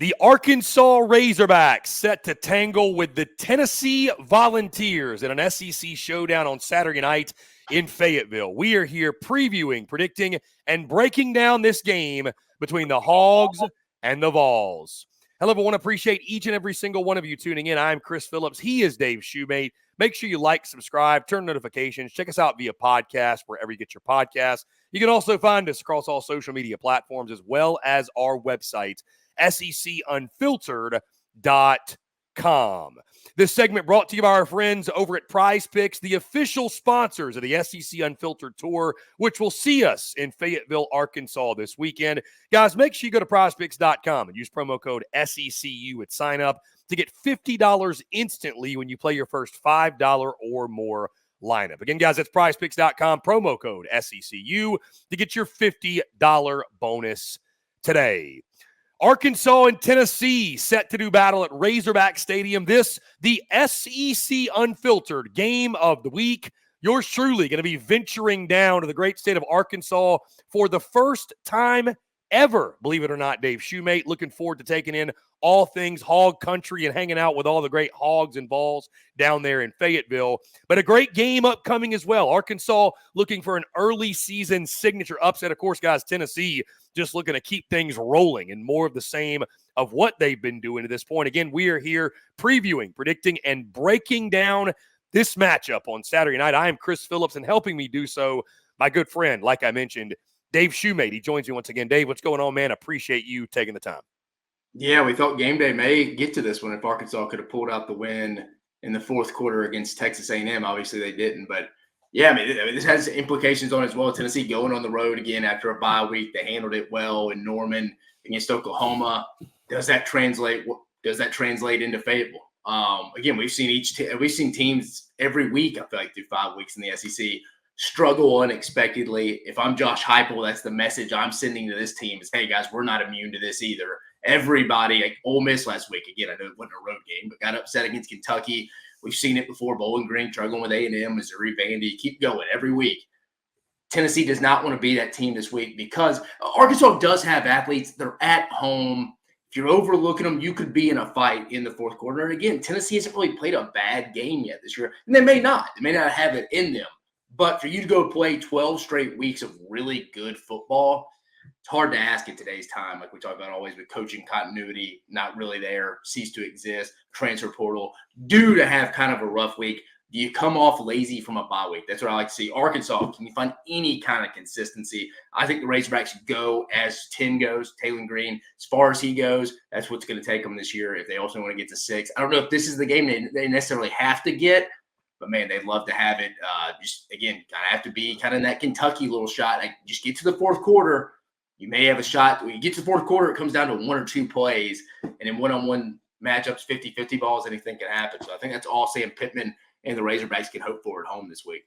The Arkansas Razorbacks set to tangle with the Tennessee Volunteers in an SEC showdown on Saturday night in Fayetteville. We are here previewing, predicting, and breaking down this game between the Hawgs and the Vols. Hello, everyone. Appreciate each and every single one of you tuning in. I'm Chris Phillips. He is Dave Shumate. Make sure you like, subscribe, turn notifications. Check us out via podcast, wherever you get your podcasts. You can also find us across all social media platforms as well as our website, SECUnfiltered.com. This segment brought to you by our friends over at Prize Picks, the official sponsors of the SEC Unfiltered Tour, which will see us in Fayetteville, Arkansas this weekend. Guys, make sure you go to prizepicks.com and use promo code SECU at sign up to get $50 instantly when you play your first $5 or more lineup. Again, guys, that's prizepicks.com, promo code SECU to get your $50 bonus today. Arkansas and Tennessee set to do battle at Razorback Stadium. This, the SEC Unfiltered game of the week. Yours truly going to be venturing down to the great state of Arkansas for the first time ever, believe it or not, Dave Shumate. Looking forward to taking in all things hog country and hanging out with all the great Hogs and Vols down there in Fayetteville. But a great game upcoming as well. Arkansas looking for an early season signature upset. Of course, guys, Tennessee just looking to keep things rolling and more of the same of what they've been doing to this point. Again, we are here previewing, predicting, and breaking down this matchup on Saturday night. I am Chris Phillips, and helping me do so, my good friend, like I mentioned, Dave Shumate. He joins me once again. Dave, what's going on, man? Appreciate you taking the time. Yeah, we thought game day may get to this one if Arkansas could have pulled out the win in the fourth quarter against Texas A&M. Obviously, they didn't. But, yeah, I mean, this has implications on it as well. Tennessee going on the road again after a bye week. They handled it well in Norman against Oklahoma. Does that translate into Fayetteville? Again, we've seen teams every week, I feel like, through 5 weeks in the SEC struggle unexpectedly. If I'm Josh Heupel, that's the message I'm sending to this team is, hey, guys, we're not immune to this either. Everybody, like Ole Miss last week, again, I know it wasn't a road game, but got upset against Kentucky. We've seen it before. Bowling Green struggling with A&M, Missouri, Vandy. Keep going every week. Tennessee does not want to be that team this week because Arkansas does have athletes. They're at home. If you're overlooking them, you could be in a fight in the fourth quarter. And again, Tennessee hasn't really played a bad game yet this year. And they may not. They may not have it in them. But for you to go play 12 straight weeks of really good football, it's hard to ask in today's time, like we talk about always with coaching continuity, not really there, cease to exist, transfer portal, due to have kind of a rough week. Do you come off lazy from a bye week? That's what I like to see. Arkansas, can you find any kind of consistency? I think the Razorbacks go as 10 goes, Taylor Green. As far as he goes, that's what's going to take them this year if they also want to get to 6. I don't know if this is the game they necessarily have to get, but, man, they'd love to have it. Just, again, kind of have to be kind of in that Kentucky little shot. Like, just get to the fourth quarter. You may have a shot. When you get to the fourth quarter, it comes down to 1 or 2 plays. And in one-on-one matchups, 50-50 balls, anything can happen. So I think that's all Sam Pittman and the Razorbacks can hope for at home this week.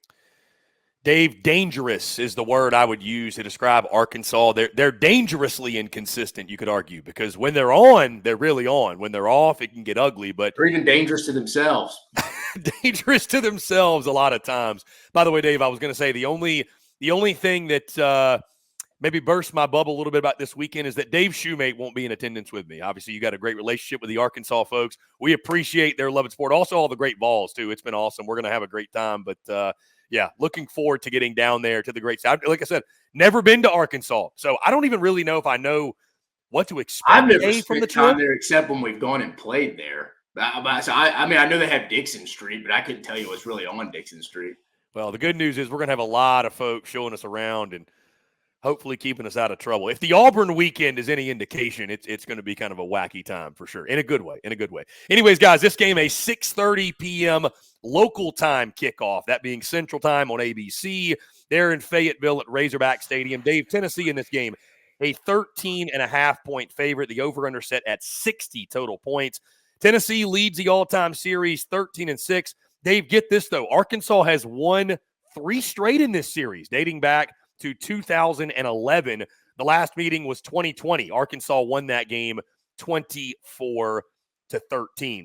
Dave, dangerous is the word I would use to describe Arkansas. They're dangerously inconsistent, you could argue, because when they're on, they're really on. When they're off, it can get ugly. But they're even dangerous to themselves. Dangerous to themselves a lot of times. By the way, Dave, I was going to say the only thing that maybe burst my bubble a little bit about this weekend is that Dave Shumate won't be in attendance with me. Obviously, you got a great relationship with the Arkansas folks. We appreciate their love of sport. Also, all the great Vols, too. It's been awesome. We're going to have a great time. But, yeah, looking forward to getting down there to the great side. Like I said, never been to Arkansas. So I don't even really know if I know what to expect. I've never spent the time there except when we've gone and played there. So I mean, I know they have Dixon Street, but I couldn't tell you what's really on Dixon Street. Well, the good news is we're going to have a lot of folks showing us around and hopefully keeping us out of trouble. If the Auburn weekend is any indication, it's going to be kind of a wacky time for sure, in a good way, Anyways, guys, this game, a 6:30 p.m. local time kickoff, that being Central Time on ABC. There in Fayetteville at Razorback Stadium. Dave, Tennessee in this game, a 13.5-point favorite. The over-under set at 60 total points. Tennessee leads the all-time series 13-6. Dave, get this, though. Arkansas has won 3 straight in this series, dating back to 2011. The last meeting was 2020. Arkansas won that game 24-13.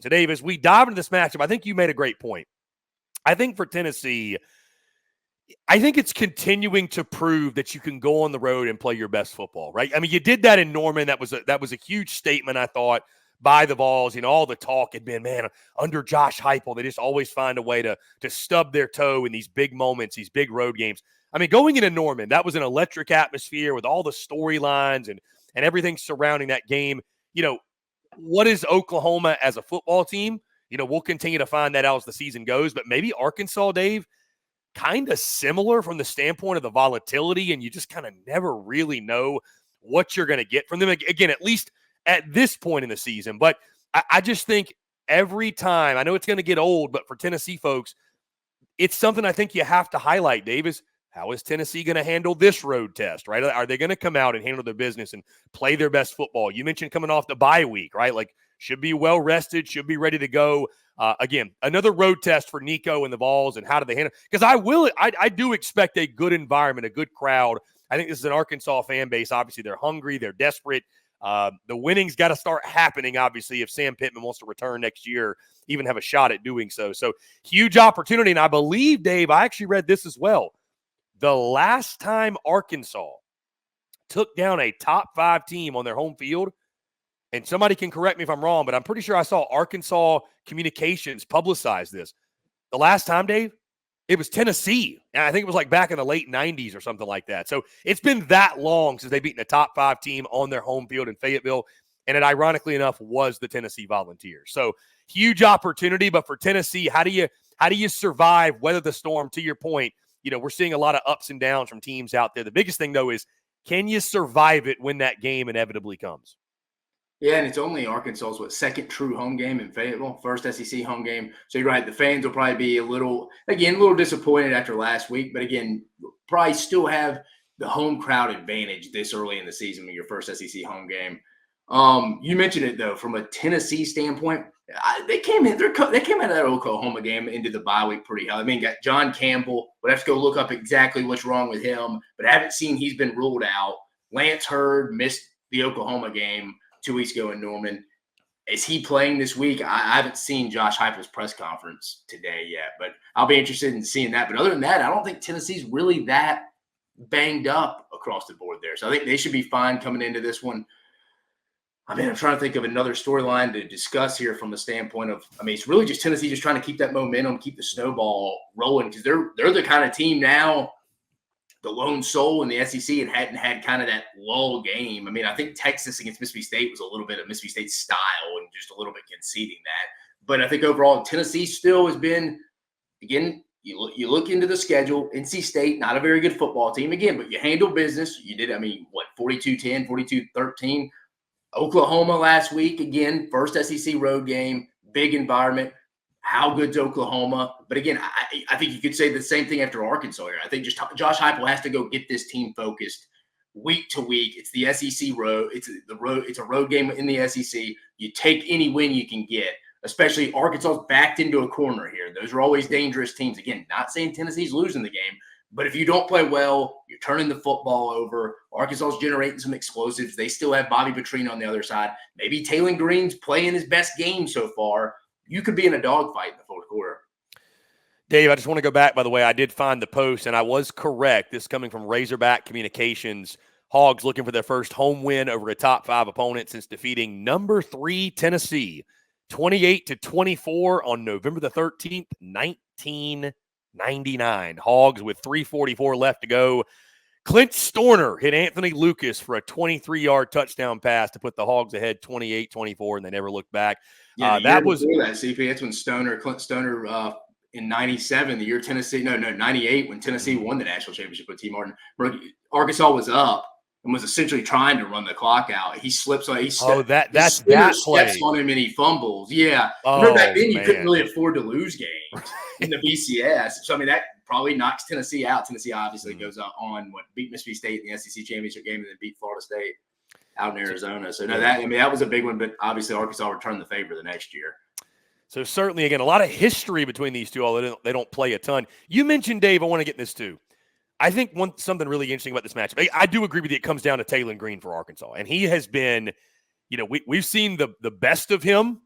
So, Dave, as we dive into this matchup, I think you made a great point. I think for Tennessee, I think it's continuing to prove that you can go on the road and play your best football, right? I mean, you did that in Norman. That was a huge statement, I thought, by the Vols. All the talk had been, man, under Josh Heupel, they just always find a way to stub their toe in these big moments, these big road games. I mean, going into Norman, that was an electric atmosphere with all the storylines and everything surrounding that game. What is Oklahoma as a football team? We'll continue to find that out as the season goes, but maybe Arkansas, Dave, kind of similar from the standpoint of the volatility, and you just kind of never really know what you're going to get from them. Again, at least at this point in the season. But I just think every time, I know it's going to get old, but for Tennessee folks, it's something I think you have to highlight, Dave, is how is Tennessee going to handle this road test, right? Are they going to come out and handle their business and play their best football? You mentioned coming off the bye week, right? Like, should be well rested, should be ready to go. Again, another road test for Nico and the Vols, and how do they handle? Because I do expect a good environment, a good crowd. I think this is an Arkansas fan base. Obviously, they're hungry, they're desperate. The winning's got to start happening, obviously, if Sam Pittman wants to return next year, even have a shot at doing so. So, huge opportunity. And I believe, Dave, I actually read this as well. The last time Arkansas took down a top 5 team on their home field, and somebody can correct me if I'm wrong, but I'm pretty sure I saw Arkansas Communications publicize this. The last time, Dave, it was Tennessee. And I think it was like back in the late 90s or something like that. So it's been that long since they've beaten a top 5 team on their home field in Fayetteville. And it, ironically enough, was the Tennessee Volunteers. So huge opportunity. But for Tennessee, how do you survive, weather the storm? To your point, we're seeing a lot of ups and downs from teams out there. The biggest thing, though, is can you survive it when that game inevitably comes? Yeah, and it's only Arkansas's second true home game in Fayetteville, first SEC home game. So you're right, the fans will probably be a little disappointed after last week, but again, probably still have the home crowd advantage this early in the season with your first SEC home game. You mentioned it though, from a Tennessee standpoint, they came out of that Oklahoma game into the bye week pretty high. I mean, got John Campbell. Would have to go look up exactly what's wrong with him, but I haven't seen he's been ruled out. Lance Hurd missed the Oklahoma game 2 weeks ago in Norman. Is he playing this week? I haven't seen Josh Heupel's press conference today yet, but I'll be interested in seeing that. But other than that, I don't think Tennessee's really that banged up across the board there. So I think they should be fine coming into this one. I mean, I'm trying to think of another storyline to discuss here from the standpoint of, it's really just Tennessee just trying to keep that momentum, keep the snowball rolling, because they're the kind of team now, the lone soul in the SEC, and hadn't had kind of that lull game. I mean, I think Texas against Mississippi State was a little bit of Mississippi State style and just a little bit conceding that. But I think overall, Tennessee still has been, again, you look into the schedule, NC State, not a very good football team, again, but you handle business. You did, 42-10, 42-13. Oklahoma last week, again, first SEC road game, big environment. How good's Oklahoma? But again, I think you could say the same thing after Arkansas here. I think just Josh Heupel has to go get this team focused week to week. It's the SEC road. It's a road game in the SEC. You take any win you can get, especially Arkansas's backed into a corner here. Those are always dangerous teams. Again, not saying Tennessee's losing the game, but if you don't play well, you're turning the football over. Arkansas's generating some explosives. They still have Bobby Petrino on the other side. Maybe Taylor Green's playing his best game so far. You could be in a dogfight in the fourth quarter. Dave, I just want to go back, by the way. I did find the post, and I was correct. This coming from Razorback Communications. Hawgs looking for their first home win over a top 5 opponent since defeating number 3 Tennessee 28-24 on November the 13th, 1999. Hawgs with 3:44 left to go. Clint Storner hit Anthony Lucas for a 23-yard touchdown pass to put the Hawgs ahead 28-24, and they never looked back. Yeah, that was that CP. That's when Clint Stoner, in 97, the year Tennessee, 98, when Tennessee won the national championship with T. Martin. Arkansas was up and was essentially trying to run the clock out. He slips on. That's that play. Steps on him and he fumbles. Yeah. Remember back then, you couldn't really afford to lose games in the BCS. So that probably knocks Tennessee out. Tennessee obviously goes on beat Mississippi State in the SEC championship game and then beat Florida State out in Arizona. So that was a big one, but obviously Arkansas returned the favor the next year. So certainly, again, a lot of history between these two, although they don't play a ton. You mentioned, Dave, I want to get this too. I think something really interesting about this matchup, I do agree with you, it comes down to Taylor Green for Arkansas. And he has been, we've seen the best of him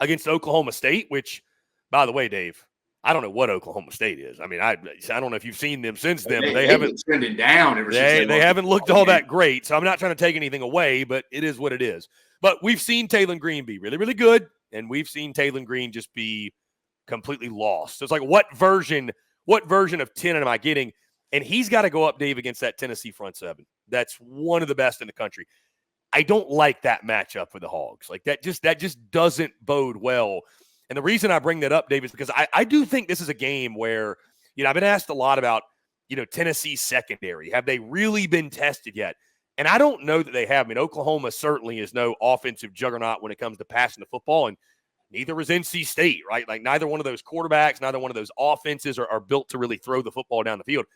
against Oklahoma State, which, by the way, Dave, I don't know what Oklahoma State is. I mean, I don't know if you've seen them since then, but they haven't trending down ever since they haven't looked all that great. So I'm not trying to take anything away, but it is what it is. But we've seen Taylon Green be really, really good, and we've seen Taylon Green just be completely lost. So it's like, what version of 10 am I getting? And he's got to go up, Dave, against that Tennessee front seven. That's one of the best in the country. I don't like that matchup for the Hawgs. Like that just doesn't bode well. And the reason I bring that up, Dave, is because I do think this is a game where, I've been asked a lot about, Tennessee's secondary. Have they really been tested yet? And I don't know that they have. I mean, Oklahoma certainly is no offensive juggernaut when it comes to passing the football, and neither is NC State, right? Like neither one of those quarterbacks, neither one of those offenses are built to really throw the football down the field.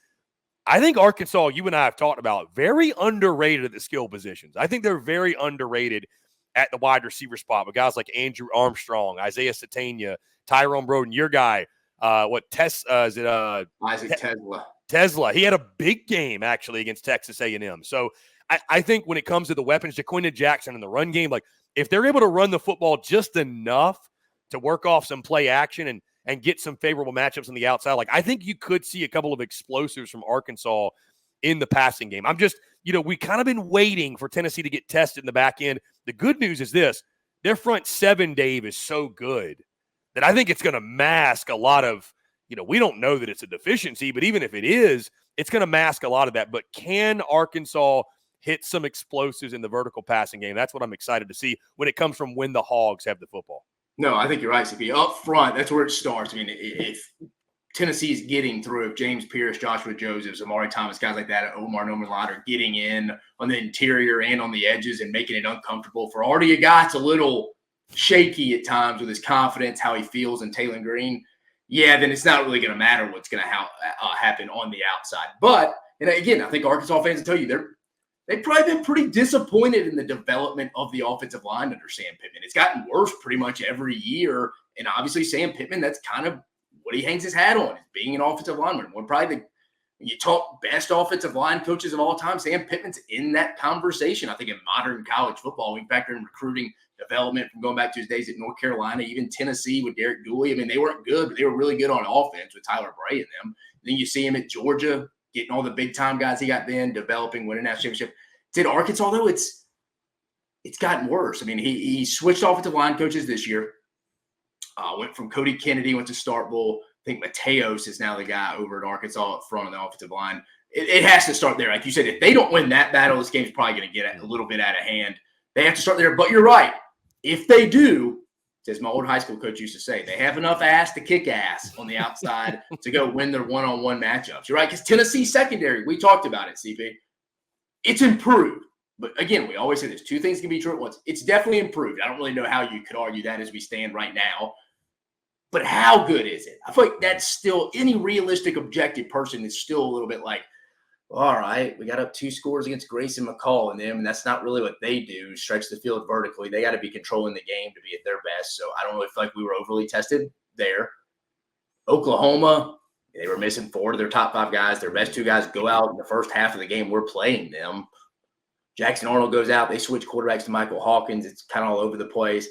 I think Arkansas, you and I have talked about, very underrated at the skill positions. I think they're very underrated at the wide receiver spot with guys like Andrew Armstrong, Isaiah Satania, Tyrone Broden, your guy. Isaac Tesla. Tesla. He had a big game, actually, against Texas A&M. So I think when it comes to the weapons, Jaquinda Jackson in the run game, like if they're able to run the football just enough to work off some play action and get some favorable matchups on the outside, like I think you could see a couple of explosives from Arkansas in the passing game. I'm just, we kind of been waiting for Tennessee to get tested in the back end. The good news is this: their front seven, Dave, is so good that I think it's going to mask a lot of, we don't know that it's a deficiency, but even if it is, it's going to mask a lot of that. But can Arkansas hit some explosives in the vertical passing game? That's what I'm excited to see when it comes from when the Hawgs have the football. No, I think you're right, CP. Up front, that's where it starts. I mean, if Tennessee's getting through, if James Pierce, Joshua Josephs, Amari Thomas, guys like that, Omar Noman are getting in on the interior and on the edges and making it uncomfortable for already a guy that's a little shaky at times with his confidence, how he feels in Taylon Green, then it's not really going to matter what's going to happen on the outside. But, and again, I think Arkansas fans will tell you they've probably been pretty disappointed in the development of the offensive line under Sam Pittman. It's gotten worse pretty much every year. And obviously Sam Pittman, that's kind of what he hangs his hat on, is being an offensive lineman. When you talk best offensive line coaches of all time, Sam Pittman's in that conversation. I think in modern college football, we factor in recruiting development from going back to his days at North Carolina, even Tennessee with Derek Dooley. I mean, they weren't good, but they were really good on offense with Tyler Bray and them. Then you see him at Georgia, getting all the big-time guys he got then, developing, winning that championship. Did Arkansas, though, it's gotten worse. I mean, he switched offensive line coaches this year. Went from Cody Kennedy, went to Starkville. I think Mateos is now the guy over at Arkansas up front on the offensive line. It has to start there. Like you said, if they don't win that battle, this game's probably going to get a little bit out of hand. They have to start there. But you're right. If they do, as my old high school coach used to say, they have enough ass to kick ass on the outside to go win their one-on-one matchups. You're right, because Tennessee secondary, we talked about it, CP. It's improved. But again, we always say there's two things can be true at once. It's definitely improved. I don't really know how you could argue that as we stand right now. But how good is it? I feel like that's still, any realistic, objective person is still a little bit like, all right, we got up 2 scores against Grayson McCall and them, and that's not really what they do, stretch the field vertically. They got to be controlling the game to be at their best. So I don't really feel like we were overly tested there. Oklahoma, they were missing 4 of their top 5 guys. Their best 2 guys go out in the first half of the game. We're playing them. Jackson Arnold goes out. They switch quarterbacks to Michael Hawkins. It's kind of all over the place.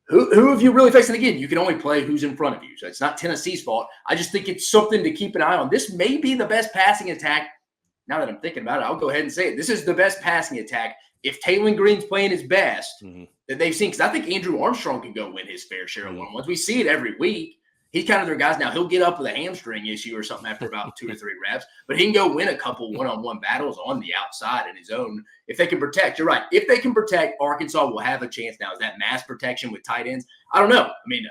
Who have you really faced? And again, you can only play who's in front of you. So it's not Tennessee's fault. I just think it's something to keep an eye on. This may be the best passing attack. Now that I'm thinking about it, I'll go ahead and say it. This is the best passing attack. If Taylon Green's playing his best that they've seen, because I think Andrew Armstrong can go win his fair share of one-on-ones. We see it every week. He's kind of their guys now. He'll get up with a hamstring issue or something after about 2 or 3 reps, but he can go win a couple one-on-one battles on the outside in his own. If they can protect, you're right. If they can protect, Arkansas will have a chance now. Is that mass protection with tight ends? I don't know. I mean,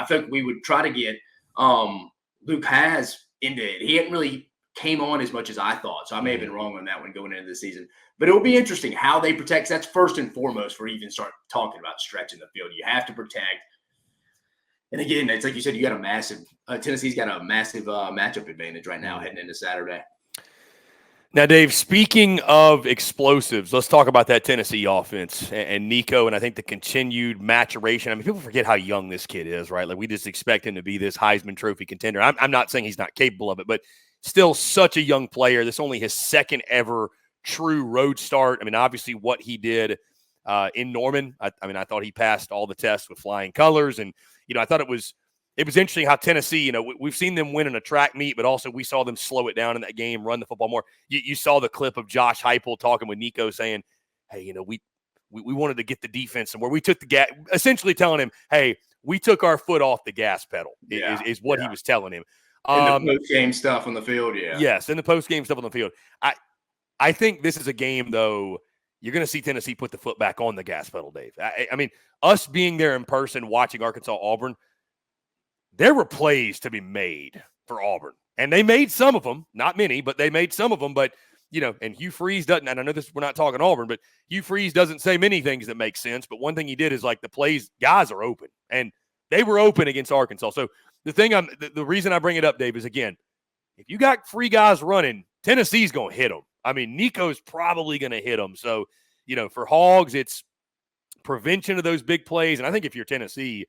I think we would try to get Luke Haas into it. He hadn't really came on as much as I thought, so I may have been wrong on that one going into the season. But it will be interesting how they protect. That's first and foremost for even start talking about stretching the field. You have to protect. And again, it's like you said, you got a massive Tennessee's got a massive matchup advantage right now heading into Saturday. Now, Dave, speaking of explosives, let's talk about that Tennessee offense and Nico, and I think the continued maturation. I mean, people forget how young this kid is, right? Like, we just expect him to be this Heisman Trophy contender. I'm not saying he's not capable of it, but still such a young player. This is only his second ever true road start. I mean, obviously what he did in Norman, I thought he passed all the tests with flying colors, and I thought it was it was interesting how Tennessee, you know, we've seen them win in a track meet, but also we saw them slow it down in that game, run the football more. You saw the clip of Josh Heupel talking with Nico saying, hey, you know, we wanted to get the defense somewhere. We took the gas, essentially telling him, hey, we took our foot off the gas pedal is what he was telling him. And the post-game stuff on the field, Yes, and the post-game stuff on the field. I think this is a game, though, you're going to see Tennessee put the foot back on the gas pedal, Dave. I mean, us being there in person watching Arkansas-Auburn, there were plays to be made for Auburn. And they made some of them, not many, but they made some of them. But, you know, and Hugh Freeze doesn't, and I know this, we're not talking Auburn, but Hugh Freeze doesn't say many things that make sense. But one thing he did is like the plays, guys are open. And they were open against Arkansas. So the reason I bring it up, Dave, is again, if you got free guys running, Tennessee's going to hit them. I mean, Nico's probably going to hit them. So, you know, for Hawgs, it's prevention of those big plays. And I think if you're Tennessee,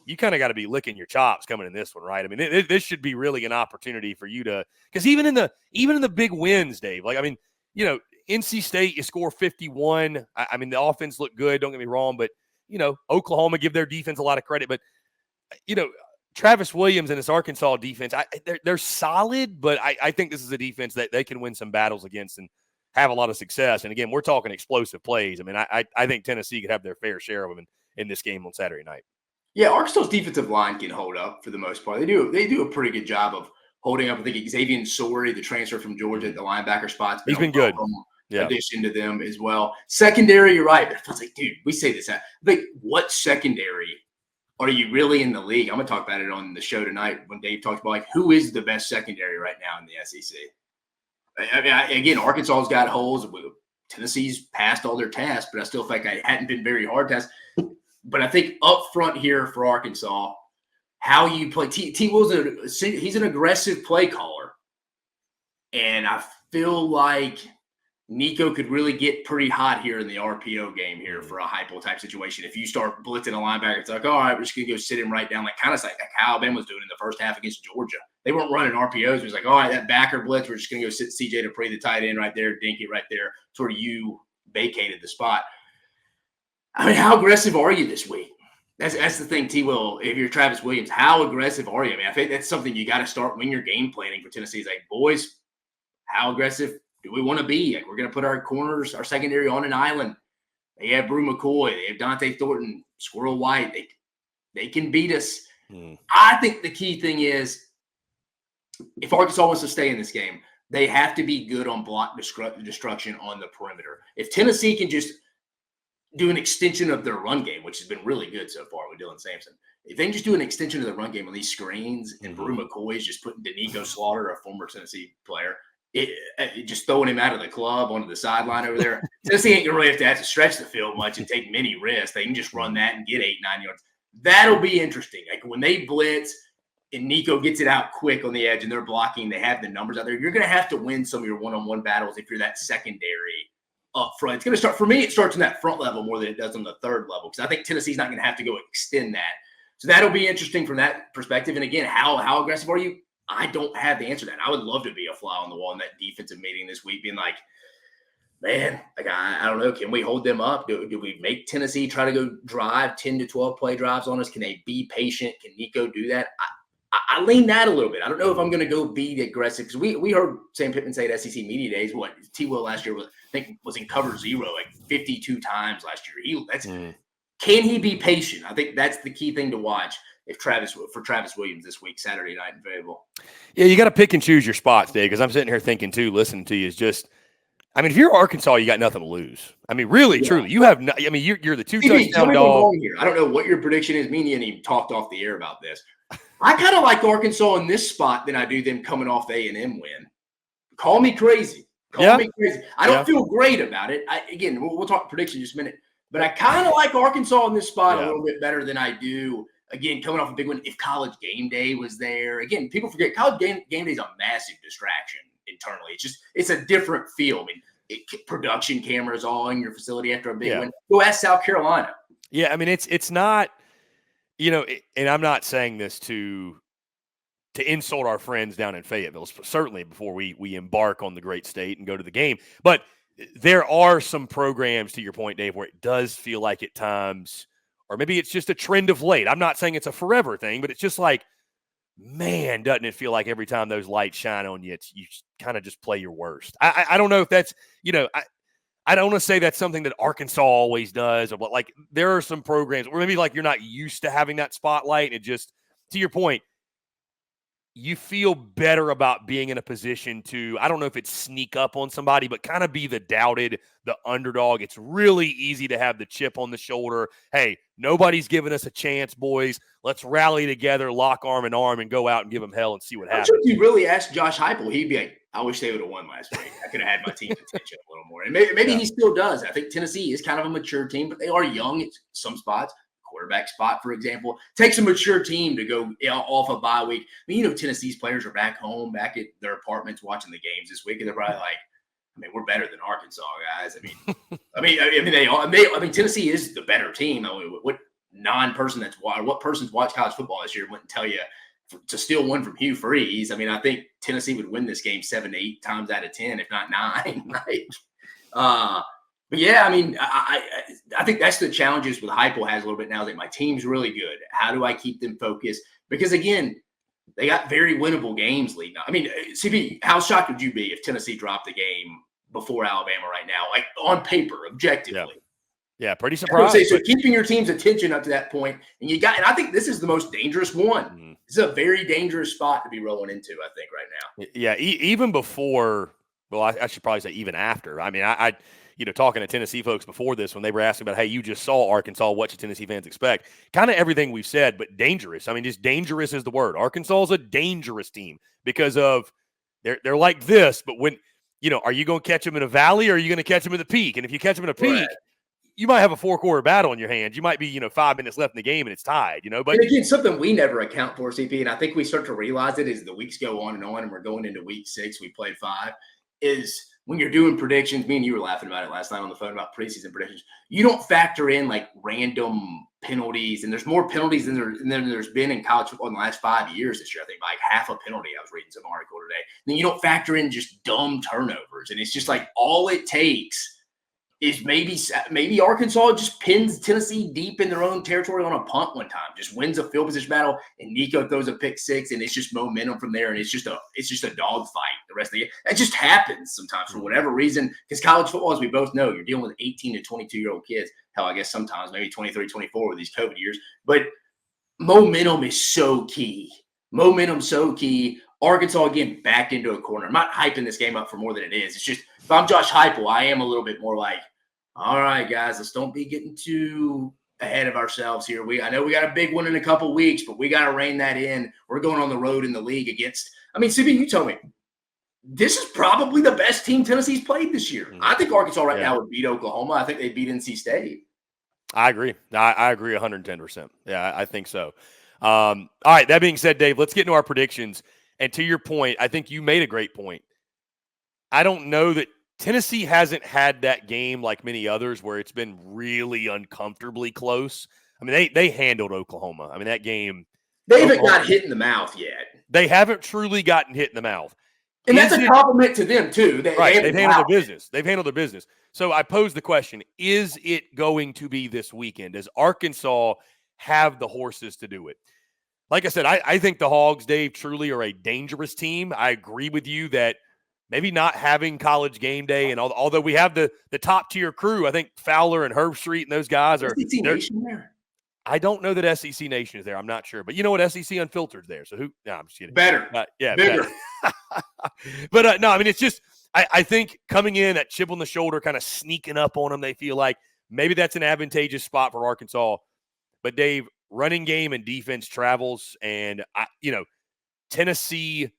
you kind of got to be licking your chops coming in this one, right? I mean, this should be really an opportunity for you to, because even in the big wins, Dave, like, I mean, you know, NC State, you score 51. I mean, the offense looked good. Don't get me wrong, but you know, Oklahoma give their defense a lot of credit, but you know, Travis Williams and this Arkansas defense, they're solid, but I think this is a defense that they can win some battles against and have a lot of success. And again, we're talking explosive plays. I mean, I think Tennessee could have their fair share of them in this game on Saturday night. Yeah, Arkansas's defensive line can hold up for the most part. They do a pretty good job of holding up. I think Xavier Sori, the transfer from Georgia at the linebacker spot, he's been good. Addition to them as well. Secondary, you're right. But I was like, dude, we say this. Like, what secondary are you really in the league? I'm gonna talk about it on the show tonight when Dave talks about like who is the best secondary right now in the SEC. I mean, again, Arkansas's got holes. Tennessee's passed all their tasks, but I still think I hadn't been very hard tasks. But I think up front here for Arkansas, how you play. T. Will's he's an aggressive play caller, and I feel like Nico could really get pretty hot here in the RPO game here for a Heupel type situation. If you start blitzing a linebacker, it's like, all right, we're just going to go sit him right down, like kind of like how Alabama was doing in the first half against Georgia. They weren't running RPOs. It was like, all right, that backer blitz, we're just going to go sit CJ Dupree, the tight end right there, dink it right there. Sort of you vacated the spot. I mean, how aggressive are you this week? That's the thing, T. Will. If you're Travis Williams, how aggressive are you? I mean, I think that's something you got to start when you're game planning for Tennessee. It's like, boys, how aggressive do we want to be? Like, we're going to put our corners, our secondary on an island. They have Brew McCoy. They have Dante Thornton, Squirrel White. They can beat us. I think the key thing is if Arkansas wants to stay in this game, they have to be good on block destruction on the perimeter. If Tennessee can just do an extension of their run game, which has been really good so far with Dylan Sampson, if they can just do an extension of the run game on these screens and Brew McCoy is just putting Nico Slaughter, a former Tennessee player, just throwing him out of the club onto the sideline over there. Tennessee ain't going to have to stretch the field much and take many risks. They can just run that and get 8-9 yards. That'll be interesting. Like when they blitz and Nico gets it out quick on the edge and they're blocking, they have the numbers out there. You're going to have to win some of your one-on-one battles if you're that secondary up front. It's going to start, for me, it starts in that front level more than it does on the third level because I think Tennessee's not going to have to go extend that. So that'll be interesting from that perspective. And again, how aggressive are you? I don't have the answer to that. I would love to be a fly on the wall in that defensive meeting this week, being like, man, like I don't know, can we hold them up? Do we make Tennessee try to go drive 10 to 12 play drives on us? Can they be patient? Can Nico do that? I lean that a little bit. I don't know if I'm going to go be aggressive because we heard Sam Pittman say at SEC Media Days, what T. Will last year was in cover zero like 52 times last year. Can he be patient? I think that's the key thing to watch for Travis Williams this week, Saturday night in Fayetteville. Yeah, you got to pick and choose your spots, Dave, because I'm sitting here thinking too, listening to you is just, I mean, if you're Arkansas, you got nothing to lose. I mean, really, truly, you have no, I mean, you're the two touchdown dog. Here. I don't know what your prediction is. Me and you ain't even talked off the air about this. I kind of like Arkansas in this spot than I do them coming off the A&M win. Call me crazy. Call me crazy. I don't feel great about it. Again, we'll talk prediction in just a minute. But I kind of like Arkansas in this spot a little bit better than I do, again, coming off a big one. If College Game Day was there. Again, people forget College Game Day is a massive distraction internally. It's a different feel. I mean, production cameras all in your facility after a big win. Go ask South Carolina. Yeah, I mean, it's not, you know, and I'm not saying this to insult our friends down in Fayetteville, certainly before we embark on the great state and go to the game. But there are some programs, to your point, Dave, where it does feel like at times or maybe it's just a trend of late. I'm not saying it's a forever thing, but it's just like, man, doesn't it feel like every time those lights shine on you, you kind of just play your worst. I don't know if that's, I don't want to say that's something that Arkansas always does, or what. Like, there are some programs where maybe like you're not used to having that spotlight, and it just, to your point, you feel better about being in a position to, I don't know if it's sneak up on somebody, but kind of be the doubted, the underdog. It's really easy to have the chip on the shoulder. Hey, nobody's giving us a chance, boys. Let's rally together, lock arm in arm, and go out and give them hell and see what happens. Sure if you really asked Josh Heupel, he'd be like, I wish they would have won last week. I could have had my team's attention a little more. And maybe he still does. I think Tennessee is kind of a mature team, but they are young at some spots. Quarterback spot, for example, takes a mature team to go off a bye week. I mean, Tennessee's players are back home, back at their apartments watching the games this week, and they're probably like, I mean, we're better than Arkansas, guys. I mean, they are. I mean, Tennessee is the better team. I mean, what person's watched college football this year wouldn't tell you to steal one from Hugh Freeze? I mean, I think Tennessee would win this game 7 to 8 times out of 10, if not 9. Right? But yeah, I mean, I think that's the challenges with Heupel has a little bit now. That my team's really good. How do I keep them focused? Because again, they got very winnable games leading. I mean, CB, how shocked would you be if Tennessee dropped the game before Alabama right now, like on paper, objectively? Yeah, pretty surprised. So keeping your team's attention up to that point, and I think this is the most dangerous one. Mm-hmm. This is a very dangerous spot to be rolling into, I think, right now. Yeah, even before. Well, I should probably say even after. I mean, I talking to Tennessee folks before this, when they were asking about, hey, you just saw Arkansas, what should Tennessee fans expect? Kind of everything we've said, but dangerous. I mean, just dangerous is the word. Arkansas is a dangerous team because of they're like this, but when, are you going to catch them in a valley or are you going to catch them in the peak? And if you catch them in a peak, you might have a 4-quarter battle in your hands. You might be, 5 minutes left in the game and it's tied, But and again, something we never account for, CP, and I think we start to realize it as the weeks go on, and we're going into week 6. We played 5. Is when you're doing predictions, me and you were laughing about it last night on the phone about preseason predictions. You don't factor in like random penalties, and there's more penalties than there's been in college football in the last 5 years this year. I think like half a penalty. I was reading some article today. And then you don't factor in just dumb turnovers, and it's just like all it takes is maybe Arkansas just pins Tennessee deep in their own territory on a punt one time, just wins a field position battle, and Nico throws a pick 6, and it's just momentum from there, and it's just a dogfight the rest of the game. That just happens sometimes for whatever reason, because college football, as we both know, you're dealing with 18 to 22-year-old kids. Hell, I guess sometimes maybe 23, 24 with these COVID years, but momentum is so key. Momentum's so key. Arkansas, again, backed into a corner. I'm not hyping this game up for more than it is. It's just, if I'm Josh Heupel, I am a little bit more like, all right, guys, let's don't be getting too ahead of ourselves here. I know we got a big one in a couple weeks, but we got to rein that in. We're going on the road in the league against – I mean, CB, you told me, this is probably the best team Tennessee's played this year. I think Arkansas now would beat Oklahoma. I think they'd beat NC State. I agree. I agree 110%. Yeah, I think so. All right, that being said, Dave, let's get into our predictions. And to your point, I think you made a great point. I don't know that Tennessee hasn't had that game like many others where it's been really uncomfortably close. I mean, they handled Oklahoma. I mean, that game. They haven't got hit in the mouth yet. They haven't truly gotten hit in the mouth. And that's a compliment to them, too. They've handled their business. They've handled their business. So I pose the question, is it going to be this weekend? Does Arkansas have the horses to do it? Like I said, I think the Hawgs, Dave, truly are a dangerous team. I agree with you that maybe not having College Game Day, and although we have the top tier crew, I think Fowler and Herbstreit and those guys are. SEC Nation there? I don't know that SEC Nation is there. I'm not sure, but you know what? SEC Unfiltered is there. So who? No, I'm just kidding. Better, yeah, bigger. But no, I mean it's just I think coming in that chip on the shoulder, kind of sneaking up on them. They feel like maybe that's an advantageous spot for Arkansas. But Dave, running game and defense travels, and Tennessee.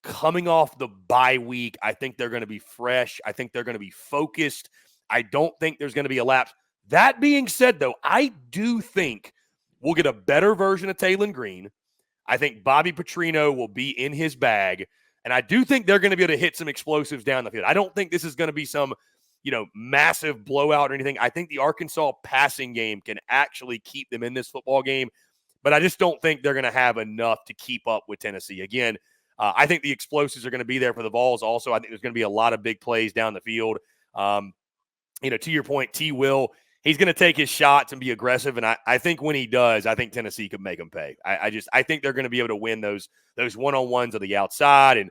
Coming off the bye week, I think they're going to be fresh. I think they're going to be focused. I don't think there's going to be a lapse. That being said, though, I do think we'll get a better version of Taylon Green. I think Bobby Petrino will be in his bag, and I do think they're going to be able to hit some explosives down the field. I don't think this is going to be some, massive blowout or anything. I think the Arkansas passing game can actually keep them in this football game, but I just don't think they're going to have enough to keep up with Tennessee. Again, I think the explosives are going to be there for the Vols also. I think there's going to be a lot of big plays down the field. To your point, T. Will, he's going to take his shots and be aggressive. And I think when he does, I think Tennessee could make him pay. I think they're going to be able to win those one-on-ones on the outside. And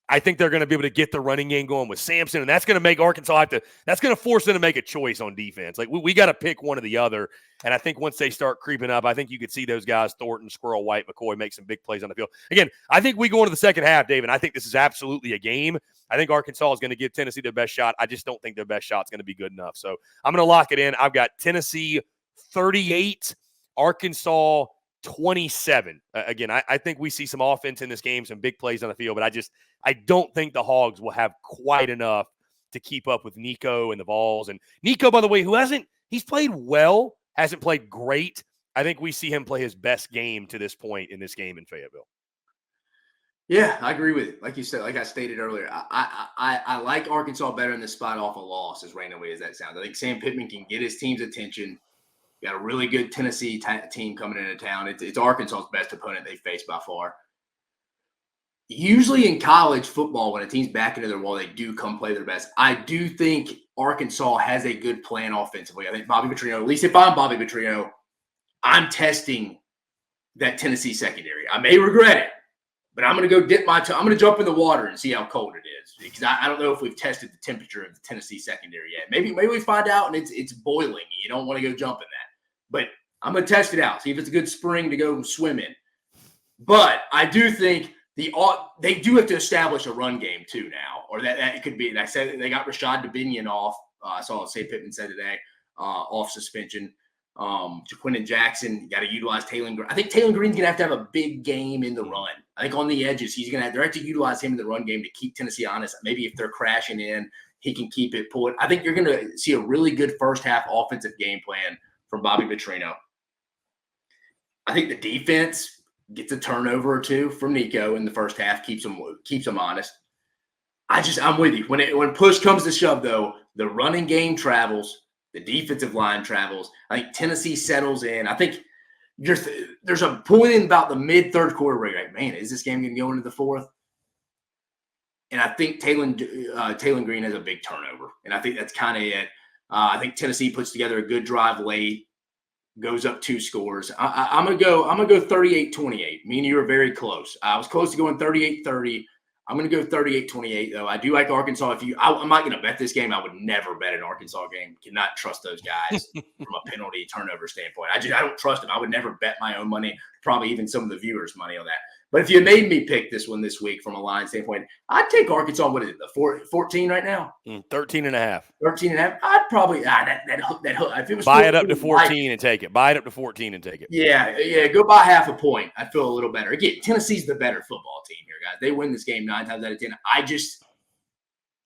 I think they're going to be able to get the running game going with Sampson, and that's going to make Arkansas that's going to force them to make a choice on defense. Like, we got to pick one or the other. And I think once they start creeping up, I think you could see those guys, Thornton, Squirrel, White, McCoy, make some big plays on the field. Again, I think we go into the second half, Dave, and I think this is absolutely a game. I think Arkansas is going to give Tennessee their best shot. I just don't think their best shot is going to be good enough. So I'm going to lock it in. I've got Tennessee 38, Arkansas 27. Again, I think we see some offense in this game, some big plays on the field, but I don't think the Hawgs will have quite enough to keep up with Nico and the Vols. And Nico, by the way, he's played well, hasn't played great. I think we see him play his best game to this point in this game in Fayetteville. Yeah, I agree with it. Like you said, like I stated earlier, I like Arkansas better in this spot off a loss, as randomly as that sounds. I think Sam Pittman can get his team's attention. Got a really good Tennessee team coming into town. It's Arkansas's best opponent they face by far. Usually in college football, when a team's back into their wall, they do come play their best. I do think Arkansas has a good plan offensively. I think Bobby Petrino, at least if I'm Bobby Petrino, I'm testing that Tennessee secondary. I may regret it, but I'm going to go dip my toe. I'm going to jump in the water and see how cold it is, because I don't know if we've tested the temperature of the Tennessee secondary yet. Maybe we find out and it's boiling. You don't want to go jump in that. But I'm going to test it out, see if it's a good spring to go swim in. But I do think they do have to establish a run game too now, or that it could be. And I said they got Rashad Dubinion off. I saw Say Pittman said today, off suspension. Jaquindon Jackson, you got to utilize Taylor Green. I think Taylor Green's going to have a big game in the run. I think on the edges, they're going to have to utilize him in the run game to keep Tennessee honest. Maybe if they're crashing in, he can keep it, pull it. I think you're going to see a really good first half offensive game plan from Bobby Petrino. I think the defense gets a turnover or two from Nico in the first half, keeps them honest. I'm with you. When push comes to shove, though, the running game travels, the defensive line travels. I think Tennessee settles in. I think there's a point in about the mid-third quarter where you're like, man, is this game going to go into the fourth? And I think Taylor Green has a big turnover, and I think that's kind of it. I think Tennessee puts together a good drive late, goes up 2 scores. I'm gonna go 38-28. Me and you are very close. I was close to going 38-30. I'm gonna go 38-28 though. I do like Arkansas. I'm not gonna bet this game. I would never bet an Arkansas game. Cannot trust those guys from a penalty turnover standpoint. I don't trust them. I would never bet my own money. Probably even some of the viewers' money on that. But if you made me pick this one this week from a line standpoint, I'd take Arkansas. What is it, the 14 right now? 13.5. 13.5. I'd probably that hook. If it was buy it up to 14 and take it. Buy it up to 14 and take it. Yeah. Go by half a point. I feel a little better. Again, Tennessee's the better football team here, guys. They win this game 9 times out of 10. I just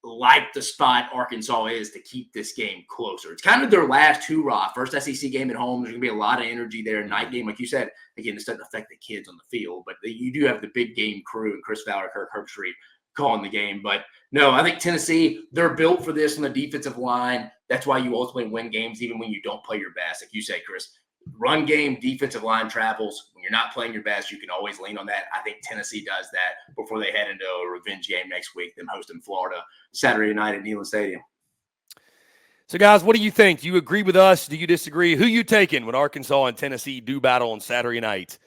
like the spot Arkansas is to keep this game closer. It's kind of their last hurrah. First SEC game at home. There's going to be a lot of energy there. Night game, like you said. Again, this doesn't affect the kids on the field, but you do have the big game crew and Chris Fowler, Kirk Herbstreit calling the game. But no, I think Tennessee, they're built for this on the defensive line. That's why you ultimately win games even when you don't play your best. Like you say, Chris, run game, defensive line travels. When you're not playing your best, you can always lean on that. I think Tennessee does that before they head into a revenge game next week, them hosting Florida Saturday night at Neyland Stadium. So, guys, what do you think? Do you agree with us? Do you disagree? Who you taking when Arkansas and Tennessee do battle on Saturday night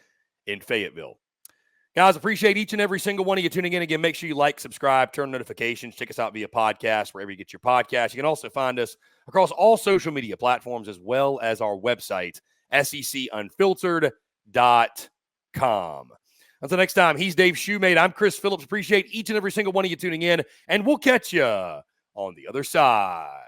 in Fayetteville? Guys, appreciate each and every single one of you tuning in. Again, make sure you like, subscribe, turn notifications. Check us out via podcast, wherever you get your podcast. You can also find us across all social media platforms as well as our website, SECUnfiltered.com. Until next time, he's Dave Shumate. I'm Chris Phillips. Appreciate each and every single one of you tuning in, and we'll catch you on the other side.